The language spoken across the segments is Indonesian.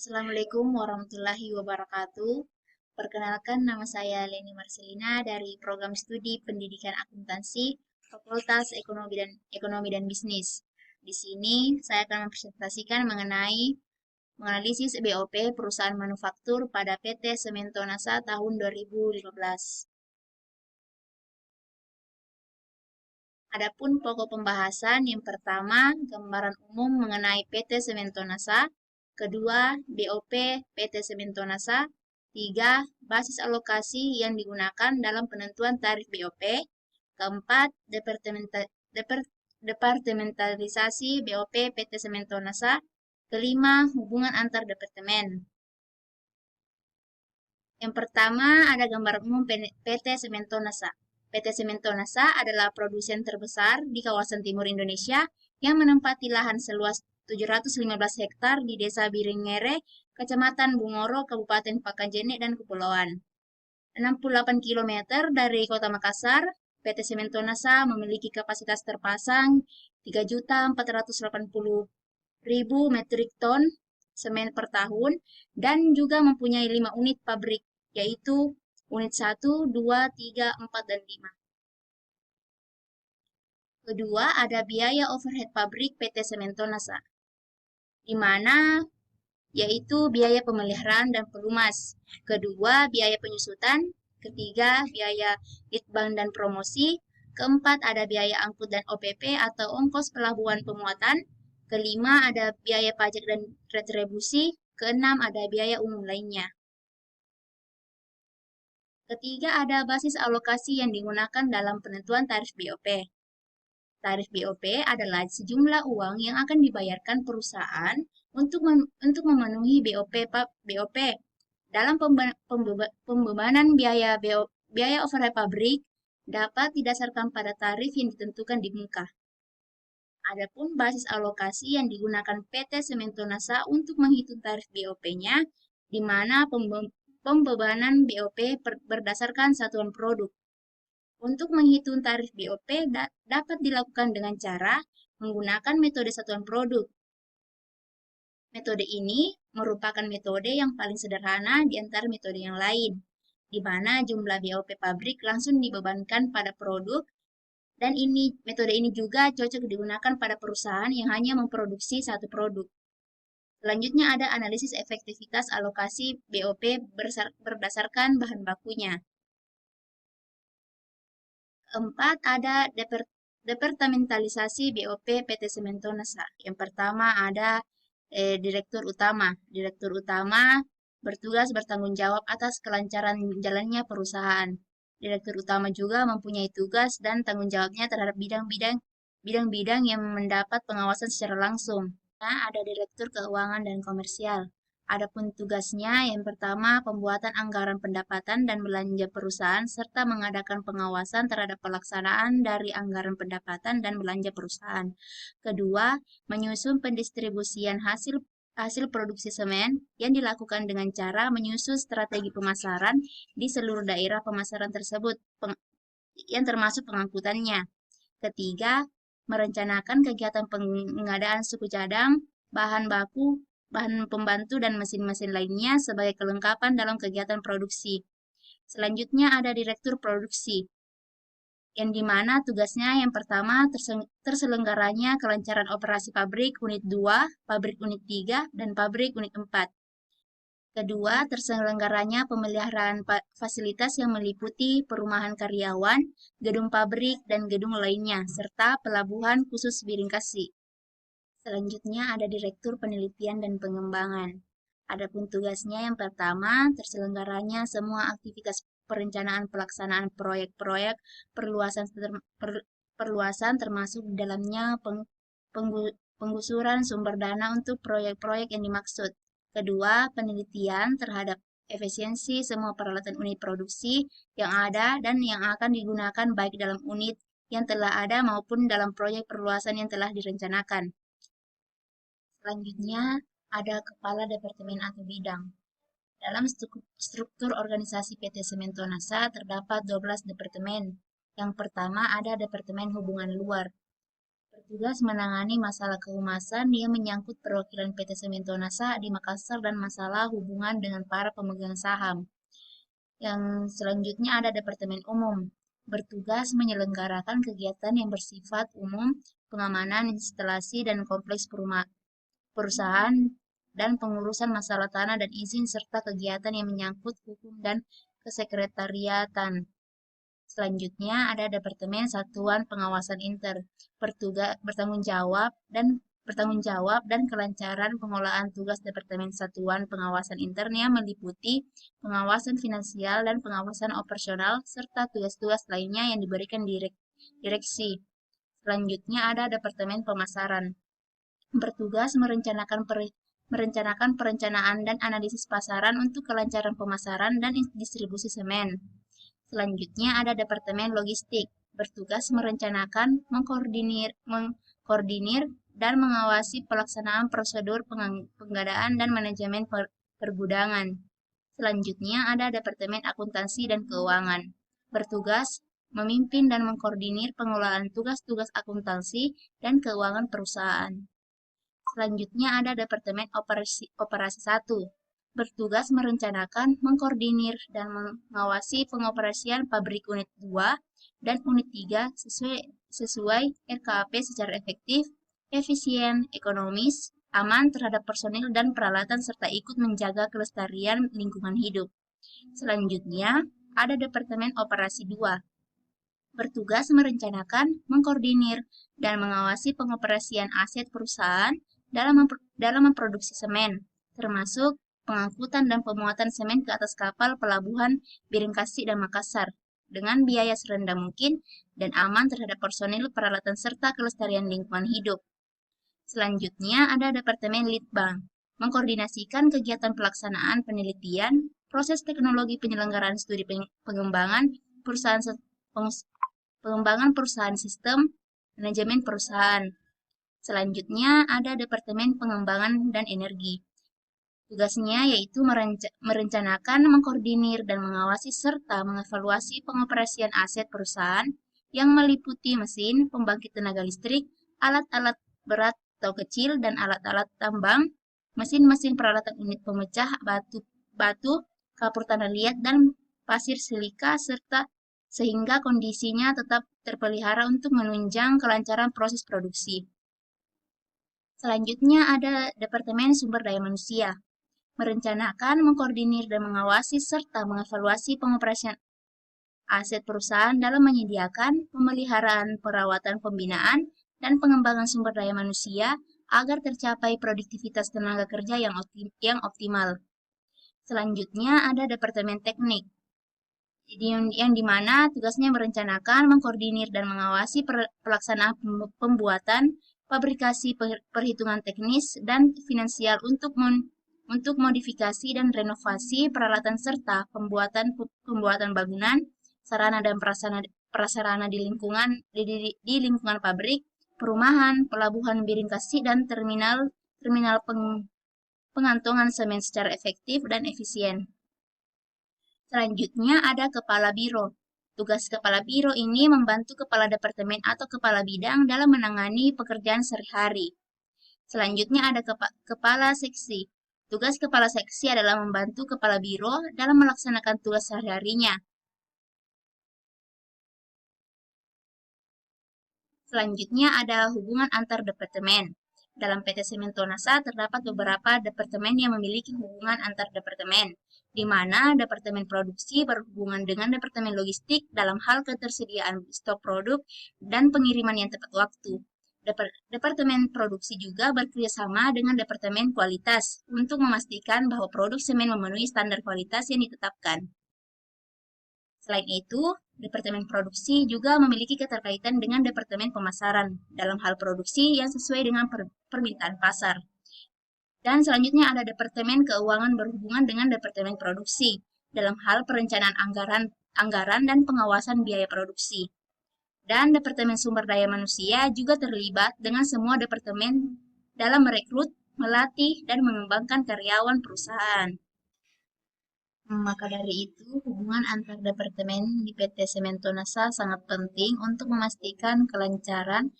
Assalamualaikum warahmatullahi wabarakatuh. Perkenalkan, nama saya Leni Marcelina dari Program Studi Pendidikan Akuntansi, Fakultas Ekonomi dan Bisnis. Di sini saya akan mempresentasikan mengenai menganalisis BOP perusahaan manufaktur pada PT Semento Nasa tahun 2015. Adapun pokok pembahasan yang pertama, gambaran umum mengenai PT Semento Nasa. Kedua, BOP PT Semento Nasa. Tiga, basis alokasi yang digunakan dalam penentuan tarif BOP. Keempat, departementalisasi BOP PT Semento Nasa. Kelima, hubungan antar departemen. Yang pertama, ada gambar umum PT Semento Nasa. PT Semento Nasa adalah produsen terbesar di kawasan timur Indonesia yang menempati lahan seluas 715 hektar di Desa Biringere, Kecamatan Bungoro, Kabupaten Pakajennek dan Kepulauan. 68 km dari Kota Makassar, PT Semento Nasa memiliki kapasitas terpasang 3.480.000 metrik ton semen per tahun dan juga mempunyai 5 unit pabrik, yaitu unit 1, 2, 3, 4, dan 5. Kedua, ada biaya overhead pabrik PT Semento Nasa, di mana yaitu biaya pemeliharaan dan pelumas. Kedua, biaya penyusutan. Ketiga, biaya litbang dan promosi. Keempat, ada biaya angkut dan OPP atau ongkos pelabuhan pemuatan. Kelima, ada biaya pajak dan retribusi. Keenam, ada biaya umum lainnya. Ketiga, ada basis alokasi yang digunakan dalam penentuan tarif BOP. Tarif BOP adalah sejumlah uang yang akan dibayarkan perusahaan untuk memenuhi BOP. Dalam pembebanan biaya overhead pabrik dapat didasarkan pada tarif yang ditentukan di muka. Adapun basis alokasi yang digunakan PT Semento Nasa untuk menghitung tarif BOP-nya, di mana pembebanan BOP berdasarkan satuan produk. Untuk menghitung tarif BOP dapat dilakukan dengan cara menggunakan metode satuan produk. Metode ini merupakan metode yang paling sederhana di antara metode yang lain, di mana jumlah BOP pabrik langsung dibebankan pada produk, dan metode ini juga cocok digunakan pada perusahaan yang hanya memproduksi satu produk. Selanjutnya ada analisis efektivitas alokasi BOP berdasarkan bahan bakunya. Keempat, ada departementalisasi BOP PT Semento Nasa. Yang pertama ada Direktur Utama. Direktur Utama bertugas bertanggung jawab atas kelancaran jalannya perusahaan. Direktur Utama juga mempunyai tugas dan tanggung jawabnya terhadap bidang-bidang yang mendapat pengawasan secara langsung. Nah, ada Direktur Keuangan dan Komersial. Adapun tugasnya yang pertama pembuatan anggaran pendapatan dan belanja perusahaan serta mengadakan pengawasan terhadap pelaksanaan dari anggaran pendapatan dan belanja perusahaan. Kedua, menyusun pendistribusian hasil produksi semen yang dilakukan dengan cara menyusun strategi pemasaran di seluruh daerah pemasaran tersebut yang termasuk pengangkutannya. Ketiga, merencanakan kegiatan pengadaan suku cadang, bahan baku, bahan pembantu, dan mesin-mesin lainnya sebagai kelengkapan dalam kegiatan produksi. Selanjutnya ada Direktur Produksi, yang dimana tugasnya yang pertama terselenggaranya kelancaran operasi pabrik unit 2, pabrik unit 3, dan pabrik unit 4. Kedua, terselenggaranya pemeliharaan fasilitas yang meliputi perumahan karyawan, gedung pabrik, dan gedung lainnya, serta pelabuhan khusus Biringkasi. Selanjutnya ada Direktur Penelitian dan Pengembangan. Adapun tugasnya yang pertama, terselenggaranya semua aktivitas perencanaan pelaksanaan proyek-proyek perluasan termasuk di dalamnya penggusuran sumber dana untuk proyek-proyek yang dimaksud. Kedua, penelitian terhadap efisiensi semua peralatan unit produksi yang ada dan yang akan digunakan baik dalam unit yang telah ada maupun dalam proyek perluasan yang telah direncanakan. Selanjutnya, ada Kepala Departemen atau Bidang. Dalam struktur organisasi PT Semento Nasa terdapat 12 departemen. Yang pertama ada Departemen Hubungan Luar. bertugas menangani masalah kehumasan yang menyangkut perwakilan PT Semento Nasa di Makassar dan masalah hubungan dengan para pemegang saham. Yang selanjutnya ada Departemen Umum, bertugas menyelenggarakan kegiatan yang bersifat umum, pengamanan instalasi dan kompleks perusahaan, dan pengurusan masalah tanah dan izin serta kegiatan yang menyangkut hukum dan kesekretariatan. Selanjutnya ada Departemen Satuan Pengawasan Inter, bertanggung jawab dan kelancaran pengolahan tugas Departemen Satuan Pengawasan Intern yang meliputi pengawasan finansial dan pengawasan operasional serta tugas-tugas lainnya yang diberikan direksi. Selanjutnya ada Departemen Pemasaran, bertugas merencanakan perencanaan dan analisis pasaran untuk kelancaran pemasaran dan distribusi semen. Selanjutnya ada Departemen Logistik, bertugas merencanakan, mengkoordinir dan mengawasi pelaksanaan prosedur pengadaan dan manajemen pergudangan. Selanjutnya ada Departemen Akuntansi dan Keuangan, bertugas memimpin dan mengkoordinir pengolahan tugas-tugas akuntansi dan keuangan perusahaan. Selanjutnya ada Departemen Operasi 1, bertugas merencanakan, mengkoordinir, dan mengawasi pengoperasian pabrik unit 2 dan unit 3 sesuai RKAP secara efektif, efisien, ekonomis, aman terhadap personil dan peralatan serta ikut menjaga kelestarian lingkungan hidup. Selanjutnya, ada Departemen Operasi 2, bertugas merencanakan, mengkoordinir, dan mengawasi pengoperasian aset perusahaan dalam memproduksi semen, termasuk pengangkutan dan pemuatan semen ke atas kapal pelabuhan Biringkasi dan Makassar, dengan biaya serendah mungkin dan aman terhadap personil, peralatan, serta kelestarian lingkungan hidup. Selanjutnya ada Departemen Litbang, mengkoordinasikan kegiatan pelaksanaan penelitian, proses teknologi penyelenggaraan studi pengembangan perusahaan sistem, manajemen perusahaan. Selanjutnya ada Departemen Pengembangan dan Energi. Tugasnya yaitu merencanakan, mengkoordinir, dan mengawasi serta mengevaluasi pengoperasian aset perusahaan yang meliputi mesin, pembangkit tenaga listrik, alat-alat berat atau kecil, dan alat-alat tambang, mesin-mesin peralatan unit pemecah batu, kapur tanah liat, dan pasir silika, serta sehingga kondisinya tetap terpelihara untuk menunjang kelancaran proses produksi. Selanjutnya ada Departemen Sumber Daya Manusia, merencanakan, mengkoordinir, dan mengawasi serta mengevaluasi pengoperasian aset perusahaan dalam menyediakan, pemeliharaan, perawatan, pembinaan, dan pengembangan sumber daya manusia agar tercapai produktivitas tenaga kerja yang optimal. Selanjutnya ada Departemen Teknik, yang dimana tugasnya merencanakan, mengkoordinir, dan mengawasi pelaksanaan pembuatan, fabrikasi, perhitungan teknis, dan finansial untuk modifikasi dan renovasi peralatan serta pembuatan bangunan, sarana dan prasarana di lingkungan pabrik, perumahan, pelabuhan Biringkasi, dan terminal pengantongan semen secara efektif dan efisien. Selanjutnya ada Kepala Biro. Tugas Kepala Biro ini membantu Kepala Departemen atau Kepala Bidang dalam menangani pekerjaan sehari-hari. Selanjutnya ada Kepala Seksi. Tugas Kepala Seksi adalah membantu Kepala Biro dalam melaksanakan tugas sehari-harinya. Selanjutnya ada hubungan antar departemen. Dalam PT Semento Nasa terdapat beberapa departemen yang memiliki hubungan antar departemen, di mana Departemen Produksi berhubungan dengan Departemen Logistik dalam hal ketersediaan stok produk dan pengiriman yang tepat waktu. Departemen Produksi juga bekerjasama dengan Departemen Kualitas untuk memastikan bahwa produk semen memenuhi standar kualitas yang ditetapkan. Selain itu, Departemen Produksi juga memiliki keterkaitan dengan Departemen Pemasaran dalam hal produksi yang sesuai dengan permintaan pasar. Dan selanjutnya ada Departemen Keuangan berhubungan dengan Departemen Produksi dalam hal perencanaan anggaran dan pengawasan biaya produksi. Dan Departemen Sumber Daya Manusia juga terlibat dengan semua departemen dalam merekrut, melatih, dan mengembangkan karyawan perusahaan. Maka dari itu, hubungan antar departemen di PT Semento Nasa sangat penting untuk memastikan kelancaran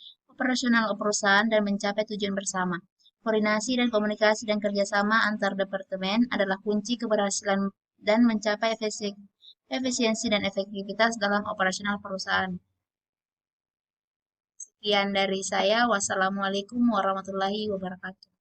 operasional perusahaan dan mencapai tujuan bersama. Koordinasi dan komunikasi dan kerjasama antar departemen adalah kunci keberhasilan dan mencapai efisiensi dan efektivitas dalam operasional perusahaan. Sekian dari saya. Wassalamualaikum warahmatullahi wabarakatuh.